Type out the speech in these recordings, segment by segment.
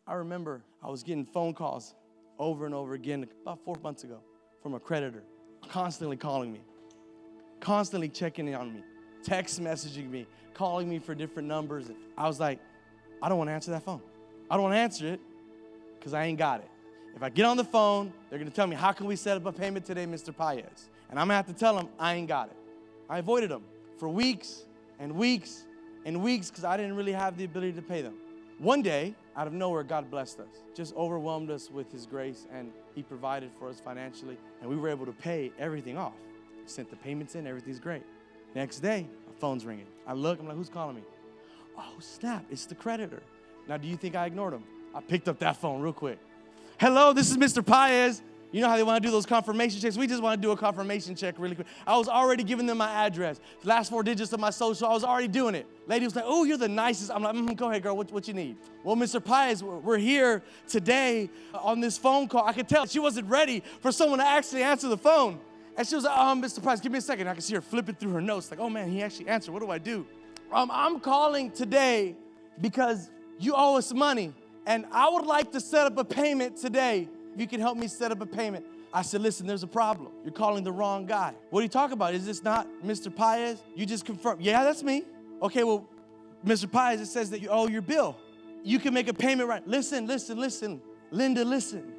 I remember I was getting phone calls over and over again about 4 months ago from a creditor, constantly calling me, constantly checking in on me, text messaging me, calling me for different numbers. And I was like, I don't want to answer that phone. I don't want to answer it because I ain't got it. If I get on the phone, they're going to tell me, how can we set up a payment today, Mr. Paez? And I'm going to have to tell them I ain't got it. I avoided them for weeks and weeks and weeks because I didn't really have the ability to pay them. One day, out of nowhere, God blessed us, just overwhelmed us with His grace, and He provided for us financially, and we were able to pay everything off. Sent the payments in, everything's great. Next day, my phone's ringing. I look, I'm like, who's calling me? Oh, snap, it's the creditor. Now, do you think I ignored him? I picked up that phone real quick. Hello, this is Mr. Paez. You know how they want to do those confirmation checks? We just want to do a confirmation check really quick. I was already giving them my address. The last 4 digits of my social, I was already doing it. Lady was like, oh, you're the nicest. I'm like, go ahead, girl, what you need? Well, Mr. Paez, we're here today on this phone call. I could tell she wasn't ready for someone to actually answer the phone. And she was like, Mr. Paez, give me a second. I could see her flipping through her notes. Like, oh, man, he actually answered. What do I do? I'm calling today because you owe us money. And I would like to set up a payment today. If you can help me set up a payment. I said, listen, there's a problem. You're calling the wrong guy. What are you talking about? Is this not Mr. Paez? You just confirmed. Yeah, that's me. Okay, well, Mr. Paez, it says that you owe your bill. You can make a payment right. Listen. Linda, listen.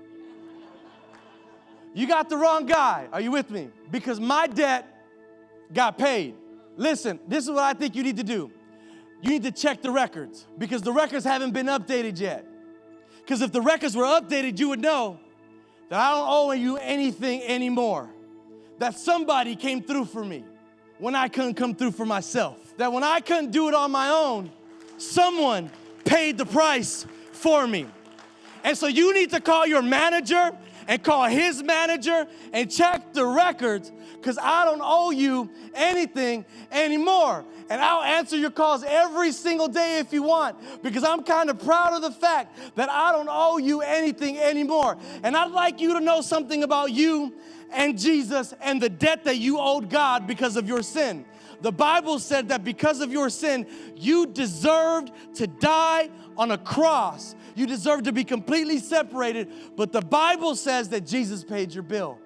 You got the wrong guy. Are you with me? Because my debt got paid. Listen, this is what I think you need to do. You need to check the records because the records haven't been updated yet. Because if the records were updated, you would know that I don't owe you anything anymore. That somebody came through for me when I couldn't come through for myself. That when I couldn't do it on my own, someone paid the price for me. And so you need to call your manager and call his manager and check the records because I don't owe you anything anymore. And I'll answer your calls every single day if you want because I'm kind of proud of the fact that I don't owe you anything anymore. And I'd like you to know something about you and Jesus and the debt that you owed God because of your sin. The Bible said that because of your sin, you deserved to die on a cross. You deserve to be completely separated, but the Bible says that Jesus paid your bill.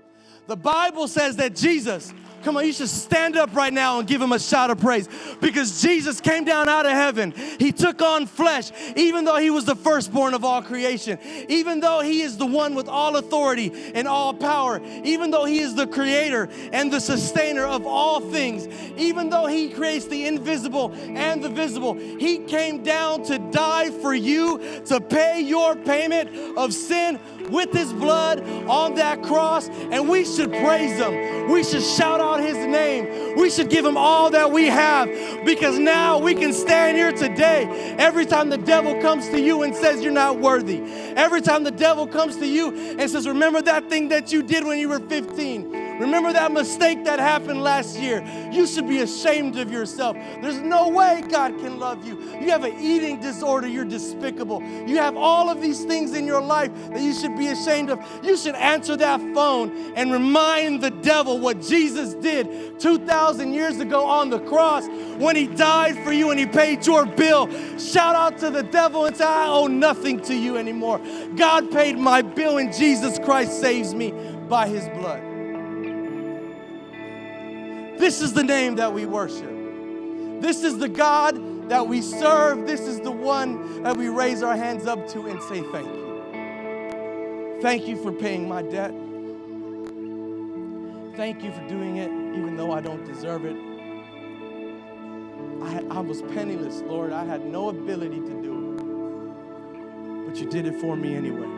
The Bible says that Jesus, come on, you should stand up right now and give Him a shout of praise because Jesus came down out of heaven. He took on flesh, even though He was the firstborn of all creation, even though He is the one with all authority and all power, even though He is the creator and the sustainer of all things, even though He creates the invisible and the visible. He came down to die for you, to pay your payment of sin with His blood on that cross, and we should praise Him. We should shout out His name. We should give Him all that we have because now we can stand here today. Every time the devil comes to you and says you're not worthy, every time the devil comes to you and says, remember that thing that you did when you were 15, remember that mistake that happened last year, you should be ashamed of yourself. There's no way God can love you. You have an eating disorder, you're despicable. You have all of these things in your life that you should be ashamed of. You should answer that phone and remind the devil what Jesus did 2,000 years ago on the cross when He died for you and He paid your bill. Shout out to the devil and say, I owe nothing to you anymore. God paid my bill and Jesus Christ saves me by His blood. This is the name that we worship. This is the God that we serve. This is the one that we raise our hands up to and say thank you. Thank you for paying my debt. Thank you for doing it even though I don't deserve it. I was penniless, Lord. I had no ability to do it. But you did it for me anyway.